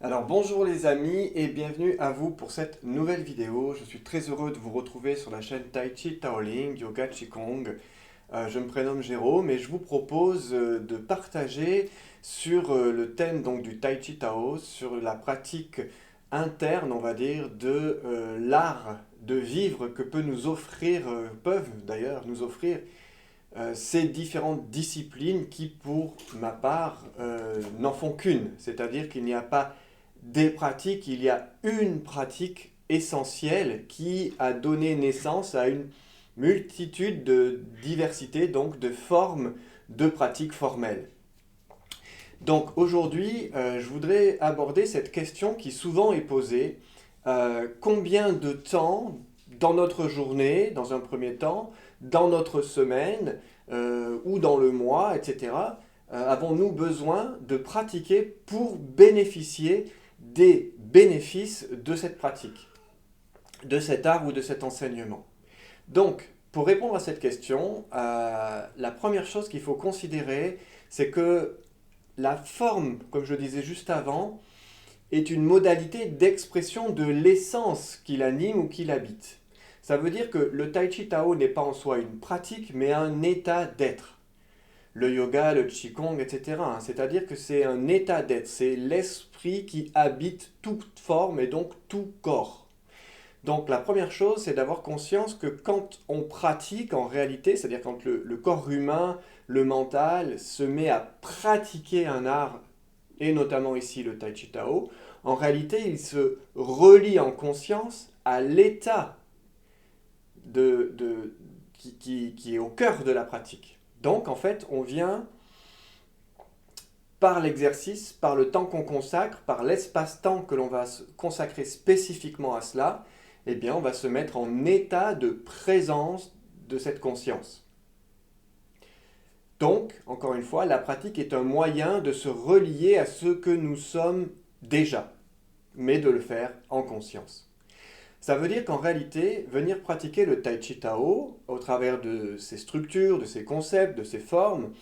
Alors bonjour les amis et bienvenue à vous pour cette nouvelle vidéo. Je suis très heureux de vous retrouver sur la chaîne Tai Chi Taoling Yoga Qigong. Je me prénomme Jérôme et je vous propose de partager sur le thème donc, du Tai Chi Tao, sur la pratique interne, on va dire, de l'art de vivre que peut nous offrir, peuvent d'ailleurs nous offrir ces différentes disciplines qui, pour ma part, n'en font qu'une. C'est-à-dire qu'il n'y a pas des pratiques, il y a une pratique essentielle qui a donné naissance à une multitude de diversités, donc de formes de pratiques formelles. Donc aujourd'hui, je voudrais aborder cette question qui souvent est posée. Combien de temps dans notre journée, dans un premier temps, dans notre semaine ou dans le mois, etc., avons-nous besoin de pratiquer pour bénéficier des bénéfices de cette pratique, de cet art ou de cet enseignement? Donc, pour répondre à cette question, la première chose qu'il faut considérer, c'est que la forme, comme je disais juste avant, est une modalité d'expression de l'essence qui l'anime ou qui l'habite. Ça veut dire que le Tai Chi Tao n'est pas en soi une pratique, mais un état d'être. Le yoga, le Qigong, etc. C'est-à-dire que c'est un état d'être, c'est l'esprit qui habite toute forme et donc tout corps. Donc la première chose, c'est d'avoir conscience que quand on pratique en réalité, c'est-à-dire quand le corps humain, le mental, se met à pratiquer un art, et notamment ici le Tai Chi Tao, en réalité il se relie en conscience à l'état qui est au cœur de la pratique. Donc en fait on vient par l'exercice, par le temps qu'on consacre, par l'espace-temps que l'on va consacrer spécifiquement à cela, eh bien on va se mettre en état de présence de cette conscience. Donc, encore une fois, la pratique est un moyen de se relier à ce que nous sommes déjà, mais de le faire en conscience. Ça veut dire qu'en réalité, venir pratiquer le Tai Chi Tao, au travers de ses structures, de ses concepts, de ses formes,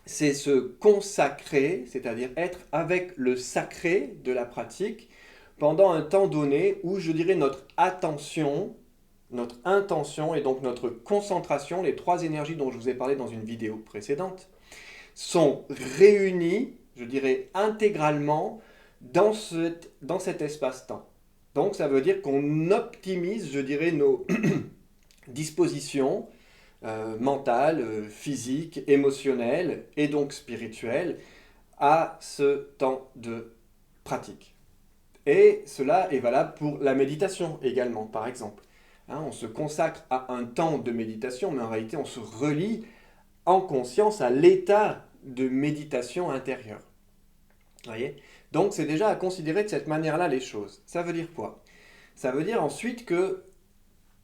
c'est se consacrer, c'est-à-dire être avec le sacré de la pratique pendant un temps donné où, je dirais, notre attention, notre intention et donc notre concentration, les trois énergies dont je vous ai parlé dans une vidéo précédente, sont réunies, je dirais, intégralement dans cet espace-temps. Donc ça veut dire qu'on optimise, je dirais, nos dispositions mentales, physiques, émotionnelles et donc spirituelles à ce temps de pratique. Et cela est valable pour la méditation également, par exemple. On se consacre à un temps de méditation, mais en réalité on se relie en conscience à l'état de méditation intérieure. Voyez ? Donc c'est déjà à considérer de cette manière-là les choses. Ça veut dire quoi ? Ça veut dire ensuite que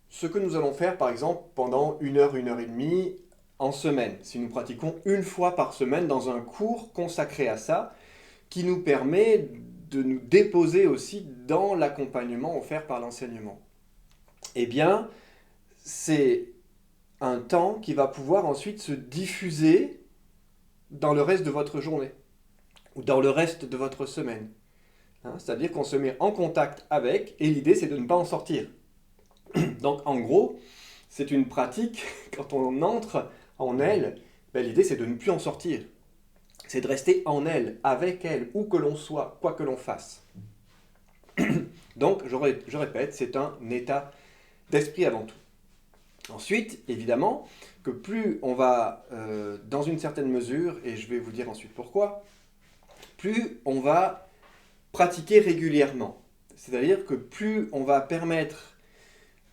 ce que nous allons faire, par exemple, pendant 1 heure et demie en semaine, si nous pratiquons une fois par semaine dans un cours consacré à ça, qui nous permet de nous déposer aussi dans l'accompagnement offert par l'enseignement. Eh bien, c'est un temps qui va pouvoir ensuite se diffuser dans le reste de votre journée ou dans le reste de votre semaine. C'est-à-dire qu'on se met en contact avec et l'idée c'est de ne pas en sortir. Donc en gros, c'est une pratique, quand on entre en elle, l'idée c'est de ne plus en sortir. C'est de rester en elle, avec elle, où que l'on soit, quoi que l'on fasse. Donc, je répète, c'est un état d'esprit avant tout. Ensuite, évidemment, que plus on va, dans une certaine mesure, et je vais vous dire ensuite pourquoi, plus on va pratiquer régulièrement. C'est-à-dire que plus on va permettre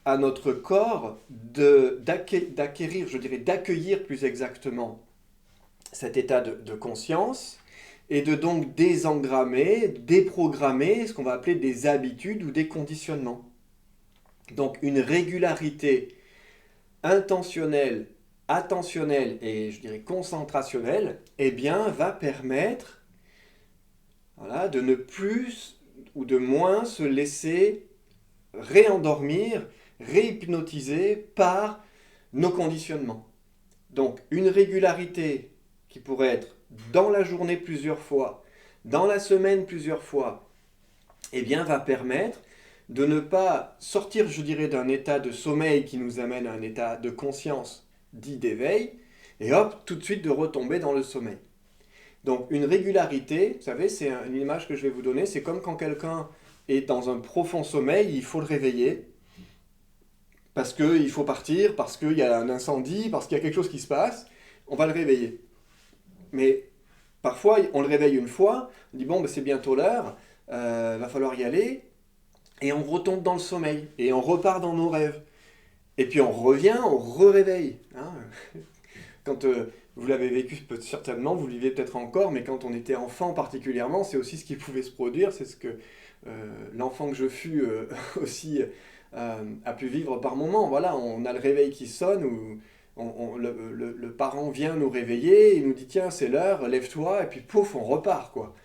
à notre corps d'acquérir, je dirais, d'accueillir plus exactement cet état de conscience et de donc désengrammer, déprogrammer ce qu'on va appeler des habitudes ou des conditionnements. Donc une régularité intentionnelle, attentionnelle et je dirais concentrationnelle, eh bien va permettre de ne plus ou de moins se laisser réendormir, réhypnotiser par nos conditionnements. Donc une régularité qui pourrait être dans la journée plusieurs fois, dans la semaine plusieurs fois, eh bien, va permettre de ne pas sortir, je dirais, d'un état de sommeil qui nous amène à un état de conscience dit d'éveil, et hop, tout de suite de retomber dans le sommeil. Donc une régularité, vous savez, c'est une image que je vais vous donner, c'est comme quand quelqu'un est dans un profond sommeil, il faut le réveiller, parce qu'il faut partir, parce qu'il y a un incendie, parce qu'il y a quelque chose qui se passe, on va le réveiller. Mais parfois, on le réveille une fois, on dit bon, ben, c'est bientôt l'heure, va falloir y aller, et on retombe dans le sommeil, et on repart dans nos rêves. Et puis on revient, on re-réveille. Hein. Quand vous l'avez vécu certainement, vous le vivez peut-être encore, mais quand on était enfant particulièrement, c'est aussi ce qui pouvait se produire, c'est ce que l'enfant que je fus aussi a pu vivre par moments. Voilà, on a le réveil qui sonne, ou le parent vient nous réveiller, il nous dit tiens c'est l'heure, lève-toi, et puis pouf, on repart quoi.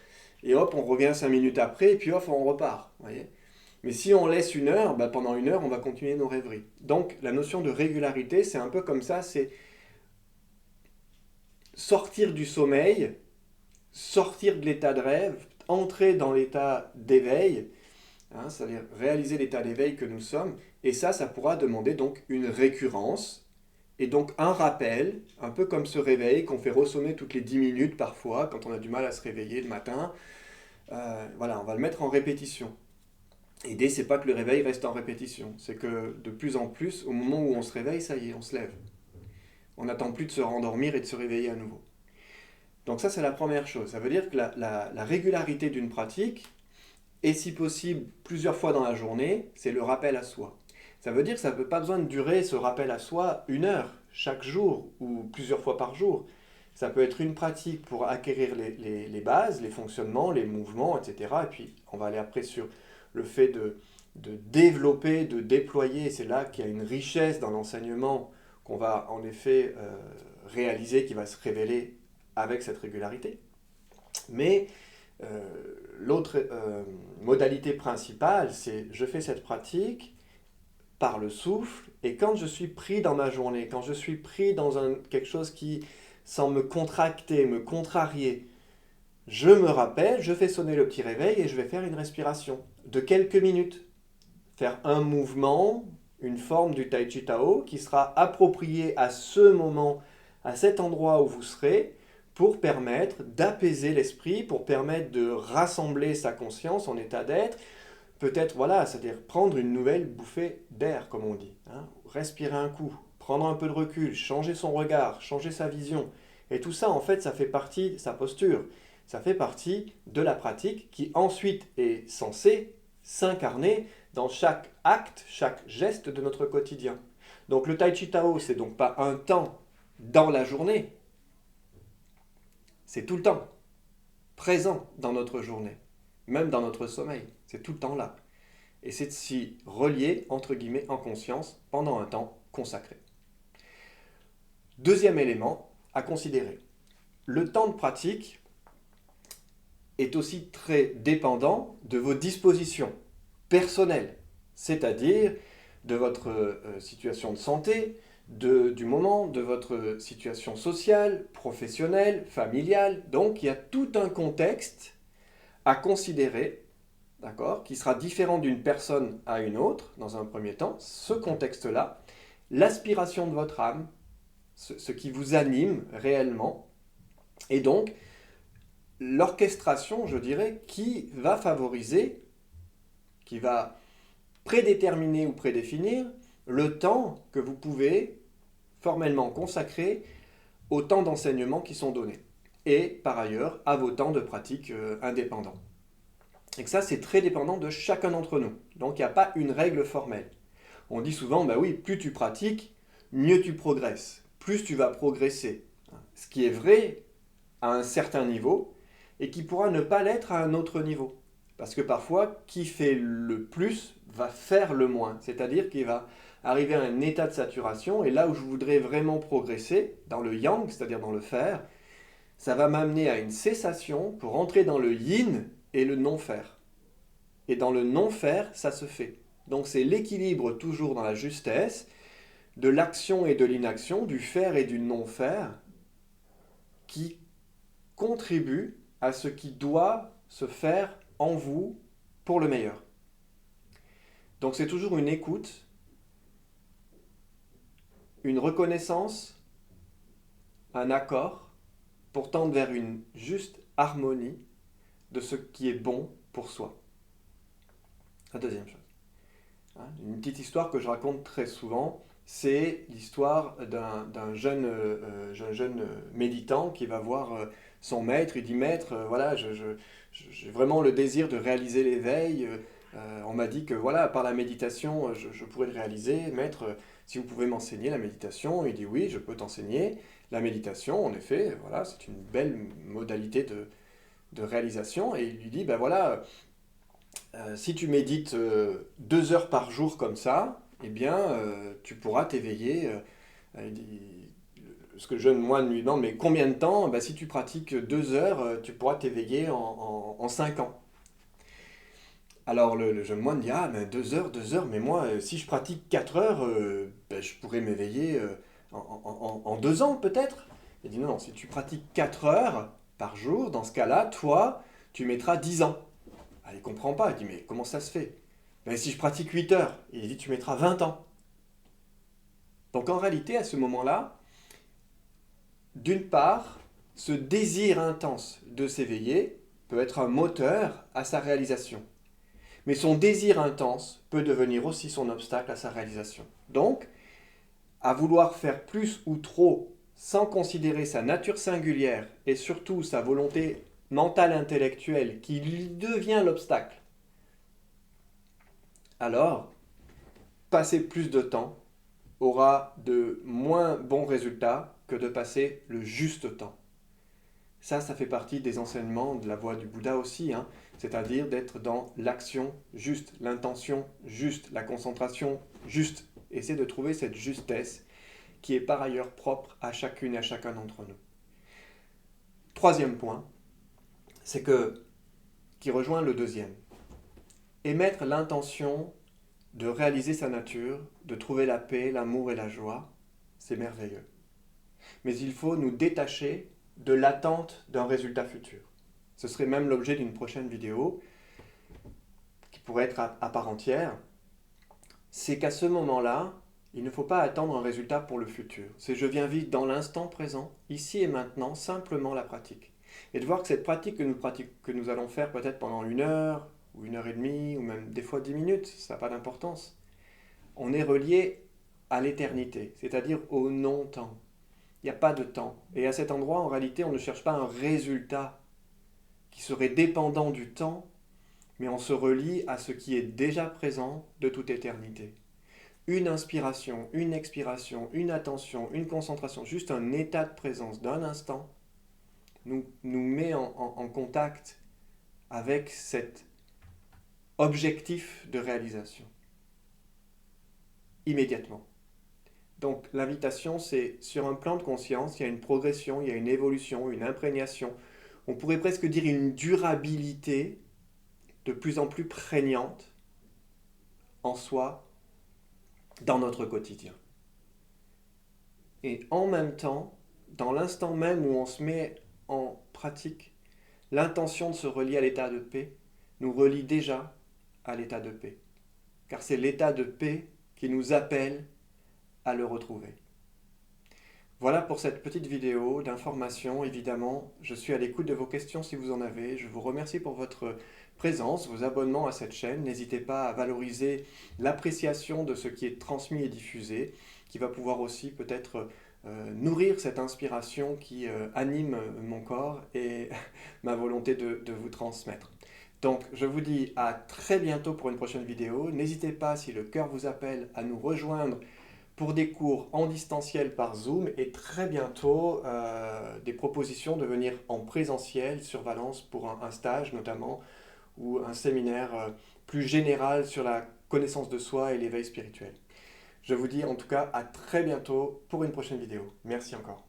Et hop, on revient 5 minutes après, et puis hop, on repart. Voyez. Mais si on laisse une heure, bah pendant une heure, on va continuer nos rêveries. Donc la notion de régularité, c'est un peu comme ça, c'est sortir du sommeil, sortir de l'état de rêve, entrer dans l'état d'éveil, hein, c'est-à-dire réaliser l'état d'éveil que nous sommes, et ça pourra demander donc une récurrence, et donc un rappel, un peu comme ce réveil qu'on fait ressonner toutes les 10 minutes parfois, quand on a du mal à se réveiller le matin. Voilà, on va le mettre en répétition. L'idée, c'est pas que le réveil reste en répétition, c'est que de plus en plus, au moment où on se réveille, ça y est, on se lève. On n'attend plus de se rendormir et de se réveiller à nouveau. Donc ça, c'est la première chose. Ça veut dire que la régularité d'une pratique, et si possible plusieurs fois dans la journée, c'est le rappel à soi. Ça veut dire que ça n'a pas besoin de durer ce rappel à soi 1 heure chaque jour ou plusieurs fois par jour. Ça peut être une pratique pour acquérir les bases, les fonctionnements, les mouvements, etc. Et puis on va aller après sur le fait de développer, de déployer. C'est là qu'il y a une richesse dans l'enseignement qu'on va en effet réaliser, qui va se révéler avec cette régularité. Mais l'autre modalité principale, c'est je fais cette pratique par le souffle, et quand je suis pris dans ma journée, quand je suis pris dans quelque chose qui semble me contracter, me contrarier, je me rappelle, je fais sonner le petit réveil et je vais faire une respiration de quelques minutes. Faire un mouvement, une forme du Tai Chi Tao qui sera approprié à ce moment, à cet endroit où vous serez, pour permettre d'apaiser l'esprit, pour permettre de rassembler sa conscience en état d'être. Peut-être, voilà, c'est-à-dire prendre une nouvelle bouffée d'air, comme on dit. Hein. Respirer un coup, prendre un peu de recul, changer son regard, changer sa vision. Et tout ça, en fait, ça fait partie de sa posture. Ça fait partie de la pratique qui ensuite est censée s'incarner dans chaque acte, chaque geste de notre quotidien. Donc le Tai Chi Tao, c'est donc pas un temps dans la journée, c'est tout le temps, présent dans notre journée, même dans notre sommeil, c'est tout le temps là. Et c'est de s'y relier, entre guillemets, en conscience, pendant un temps consacré. Deuxième élément à considérer. Le temps de pratique est aussi très dépendant de vos dispositions personnelles, c'est-à-dire de votre situation de santé, du moment, de votre situation sociale, professionnelle, familiale. Donc il y a tout un contexte à considérer, d'accord, qui sera différent d'une personne à une autre, dans un premier temps. Ce contexte-là, l'aspiration de votre âme, ce qui vous anime réellement, et donc l'orchestration, je dirais, qui va favoriser, qui va prédéterminer ou prédéfinir le temps que vous pouvez formellement consacrer aux temps d'enseignement qui sont donnés, et par ailleurs à vos temps de pratique indépendants. Et que ça, c'est très dépendant de chacun d'entre nous. Donc il n'y a pas une règle formelle. On dit souvent, bah oui, plus tu pratiques, mieux tu progresses, plus tu vas progresser. Ce qui est vrai à un certain niveau, et qui pourra ne pas l'être à un autre niveau. Parce que parfois, qui fait le plus va faire le moins. C'est-à-dire qu'il va arriver à un état de saturation, et là où je voudrais vraiment progresser, dans le yang, c'est-à-dire dans le faire, ça va m'amener à une cessation pour entrer dans le yin et le non-faire. Et dans le non-faire, ça se fait. Donc c'est l'équilibre toujours dans la justesse de l'action et de l'inaction, du faire et du non-faire, qui contribue à ce qui doit se faire en vous pour le meilleur. Donc c'est toujours une écoute, une reconnaissance, un accord pour tendre vers une juste harmonie de ce qui est bon pour soi. La deuxième chose. Une petite histoire que je raconte très souvent, c'est l'histoire d'un jeune méditant qui va voir son maître. Il dit: Maître, voilà, j'ai vraiment le désir de réaliser l'éveil. On m'a dit que voilà, par la méditation, je pourrais le réaliser. Maître, si vous pouvez m'enseigner la méditation. Il dit: Oui, je peux t'enseigner la méditation. En effet, voilà, c'est une belle modalité de réalisation. Et il lui dit: ben voilà, si tu médites 2 heures par jour comme ça, eh bien, tu pourras t'éveiller. Ce que le jeune moine lui demande: mais combien de temps? Ben, si tu pratiques 2 heures, tu pourras t'éveiller en 5 ans. Alors le jeune moine dit: ah, ben 2 heures, mais moi, si je pratique 4 heures, ben, je pourrais m'éveiller en 2 ans peut-être. Il dit: non, non, si tu pratiques 4 heures par jour, dans ce cas-là, toi, tu mettras 10 ans. Ah, il ne comprend pas, il dit: mais comment ça se fait? Ben, si je pratique 8 heures, il dit: tu mettras 20 ans. Donc en réalité, à ce moment-là, d'une part, ce désir intense de s'éveiller peut être un moteur à sa réalisation. Mais son désir intense peut devenir aussi son obstacle à sa réalisation. Donc, à vouloir faire plus ou trop sans considérer sa nature singulière et surtout sa volonté mentale intellectuelle qui lui devient l'obstacle, alors passer plus de temps aura de moins bons résultats que de passer le juste temps. Ça fait partie des enseignements de la voie du Bouddha aussi, c'est-à-dire d'être dans l'action juste, l'intention juste, la concentration juste. Essayer de trouver cette justesse qui est par ailleurs propre à chacune et à chacun d'entre nous. Troisième point, c'est qui rejoint le deuxième. Émettre l'intention de réaliser sa nature, de trouver la paix, l'amour et la joie, c'est merveilleux. Mais il faut nous détacher de l'attente d'un résultat futur. Ce serait même l'objet d'une prochaine vidéo, qui pourrait être à part entière. C'est qu'à ce moment-là, il ne faut pas attendre un résultat pour le futur. C'est: je viens vivre dans l'instant présent, ici et maintenant, simplement la pratique. Et de voir que cette pratique que nous allons faire peut-être pendant 1 heure, ou 1 heure et demie, ou même des fois 10 minutes, ça n'a pas d'importance. On est relié à l'éternité, c'est-à-dire au non-temps. Il n'y a pas de temps. Et à cet endroit, en réalité, on ne cherche pas un résultat qui serait dépendant du temps, mais on se relie à ce qui est déjà présent de toute éternité. Une inspiration, une expiration, une attention, une concentration, juste un état de présence d'un instant, nous met en contact avec cet objectif de réalisation. Immédiatement. Donc l'invitation, c'est sur un plan de conscience, il y a une progression, il y a une évolution, une imprégnation. On pourrait presque dire une durabilité de plus en plus prégnante en soi, dans notre quotidien. Et en même temps, dans l'instant même où on se met en pratique, l'intention de se relier à l'état de paix nous relie déjà à l'état de paix. Car c'est l'état de paix qui nous appelle à le retrouver. Voilà pour cette petite vidéo d'information. Évidemment, je suis à l'écoute de vos questions si vous en avez. Je vous remercie pour votre présence, vos abonnements à cette chaîne. N'hésitez pas à valoriser l'appréciation de ce qui est transmis et diffusé, qui va pouvoir aussi peut-être nourrir cette inspiration qui anime mon corps et ma volonté de vous transmettre. Donc, je vous dis à très bientôt pour une prochaine vidéo. N'hésitez pas, si le cœur vous appelle, à nous rejoindre pour des cours en distanciel par Zoom et très bientôt des propositions de venir en présentiel sur Valence pour un stage notamment ou un séminaire plus général sur la connaissance de soi et l'éveil spirituel. Je vous dis en tout cas à très bientôt pour une prochaine vidéo. Merci encore.